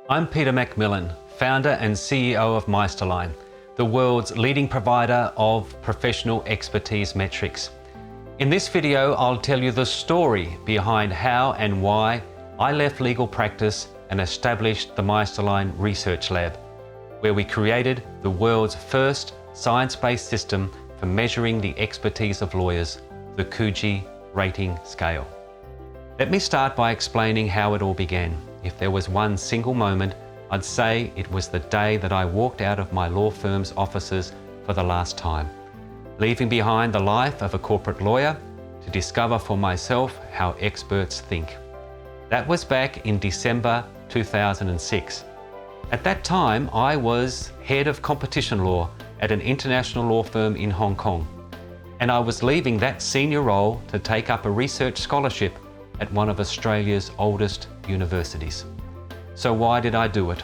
I'm Peter Macmillan, founder and CEO of Meisterline, the world's leading provider of professional expertise metrics. In this video, I'll tell you the story behind how and why I left legal practice and established the Meisterline Research Lab, where we created the world's first science-based system for measuring the expertise of lawyers, the Kuji rating scale. Let me start by explaining how it all began. If there was one single moment, I'd say it was the day that I walked out of my law firm's offices for the last time, leaving behind the life of a corporate lawyer to discover for myself how experts think. That was back in December 2006. At that time, I was head of competition law at an international law firm in Hong Kong, and I was leaving that senior role to take up a research scholarship at one of Australia's oldest universities. So why did I do it?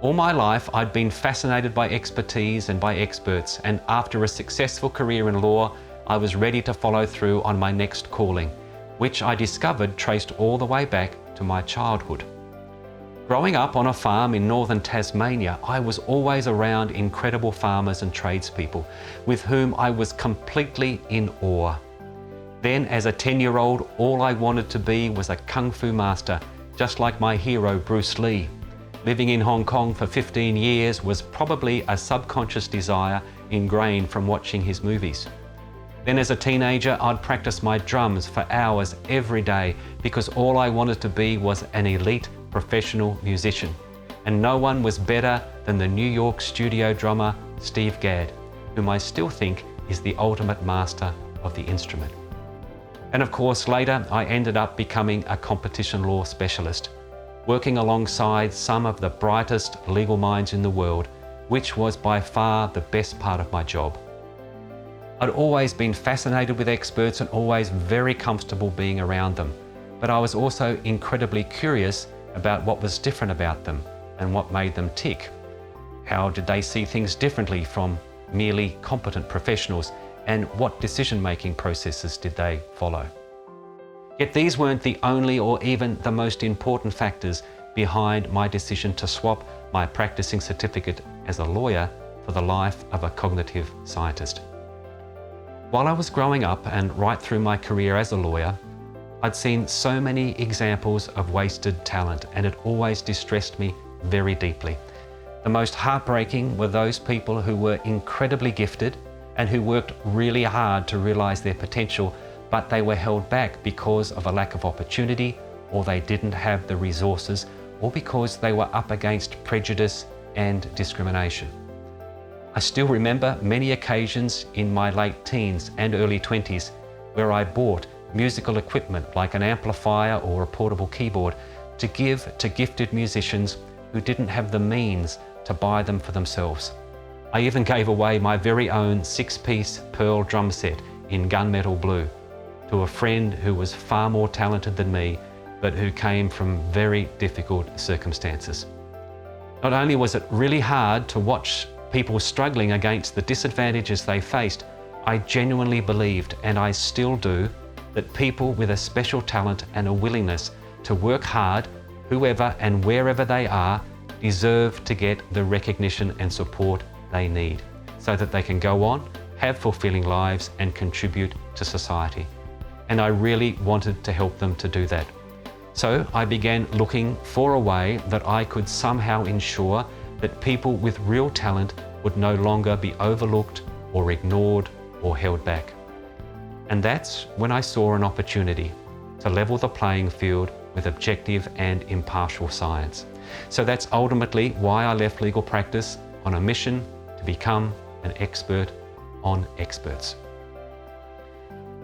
All my life I'd been fascinated by expertise and by experts, and after a successful career in law, I was ready to follow through on my next calling, which I discovered traced all the way back to my childhood. Growing up on a farm in northern Tasmania, I was always around incredible farmers and tradespeople with whom I was completely in awe. Then, as a 10-year-old, all I wanted to be was a kung fu master, just like my hero Bruce Lee. Living in Hong Kong for 15 years was probably a subconscious desire ingrained from watching his movies. Then as a teenager, I'd practice my drums for hours every day because all I wanted to be was an elite professional musician. And no one was better than the New York studio drummer Steve Gadd, whom I still think is the ultimate master of the instrument. And of course, later I ended up becoming a competition law specialist, working alongside some of the brightest legal minds in the world, which was by far the best part of my job. I'd always been fascinated with experts and always very comfortable being around them, but I was also incredibly curious about what was different about them and what made them tick. How did they see things differently from merely competent professionals, and what decision-making processes did they follow? Yet these weren't the only or even the most important factors behind my decision to swap my practicing certificate as a lawyer for the life of a cognitive scientist. While I was growing up and right through my career as a lawyer, I'd seen so many examples of wasted talent, and it always distressed me very deeply. The most heartbreaking were those people who were incredibly gifted and who worked really hard to realize their potential, but they were held back because of a lack of opportunity, or they didn't have the resources, or because they were up against prejudice and discrimination. I still remember many occasions in my late teens and early 20s where I bought musical equipment like an amplifier or a portable keyboard to give to gifted musicians who didn't have the means to buy them for themselves. I even gave away my very own 6-piece pearl drum set in gunmetal blue to a friend who was far more talented than me, but who came from very difficult circumstances. Not only was it really hard to watch people struggling against the disadvantages they faced, I genuinely believed, and I still do, that people with a special talent and a willingness to work hard, whoever and wherever they are, deserve to get the recognition and support they need so that they can go on, have fulfilling lives and contribute to society. And I really wanted to help them to do that. So I began looking for a way that I could somehow ensure that people with real talent would no longer be overlooked or ignored or held back. And that's when I saw an opportunity to level the playing field with objective and impartial science. So that's ultimately why I left legal practice on a mission to become an expert on experts.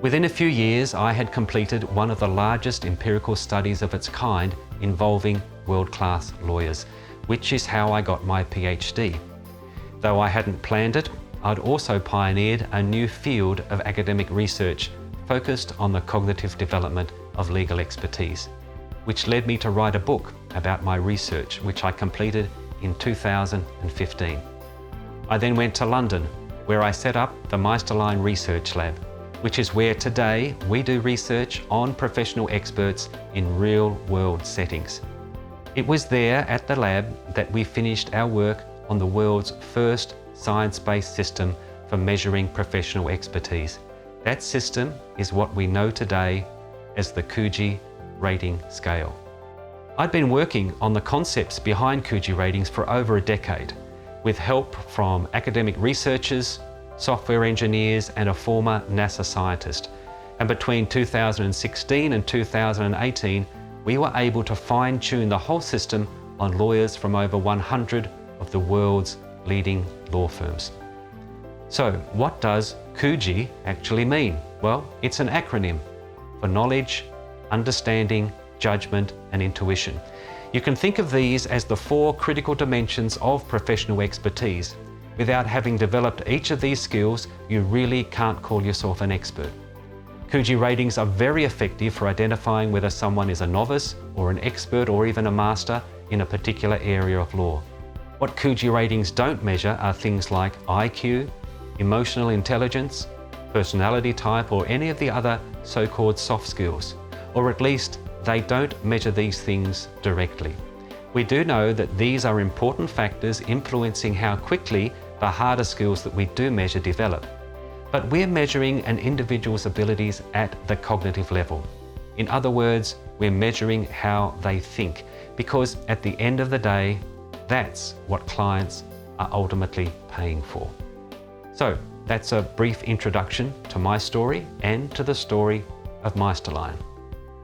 Within a few years, I had completed one of the largest empirical studies of its kind involving world-class lawyers, which is how I got my PhD. Though I hadn't planned it, I'd also pioneered a new field of academic research focused on the cognitive development of legal expertise, which led me to write a book about my research, which I completed in 2015. I then went to London, where I set up the Meisterline Research Lab, which is where today we do research on professional experts in real-world settings. It was there at the lab that we finished our work on the world's first science-based system for measuring professional expertise. That system is what we know today as the Kuji rating scale. I'd been working on the concepts behind Kuji ratings for over a decade, with help from academic researchers, software engineers, and a former NASA scientist. And between 2016 and 2018, we were able to fine-tune the whole system on lawyers from over 100 of the world's leading law firms. So, what does Kuji actually mean? Well, it's an acronym for knowledge, understanding, judgment, and intuition. You can think of these as the 4 critical dimensions of professional expertise. Without having developed each of these skills, you really can't call yourself an expert. Kuji ratings are very effective for identifying whether someone is a novice or an expert or even a master in a particular area of law. What Kuji ratings don't measure are things like IQ, emotional intelligence, personality type, or any of the other so-called soft skills, or at least they don't measure these things directly. We do know that these are important factors influencing how quickly the harder skills that we do measure develop. But we're measuring an individual's abilities at the cognitive level. In other words, we're measuring how they think, because at the end of the day, that's what clients are ultimately paying for. So that's a brief introduction to my story and to the story of Meisterline.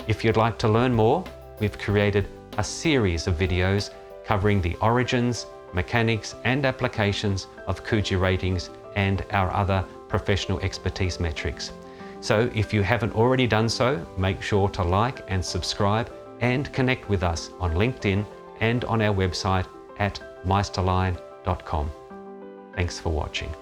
If you'd like to learn more, we've created a series of videos covering the origins, mechanics, and applications of Kuji ratings and our other professional expertise metrics. So if you haven't already done so, make sure to like and subscribe and connect with us on LinkedIn and on our website at meisterline.com. Thanks for watching.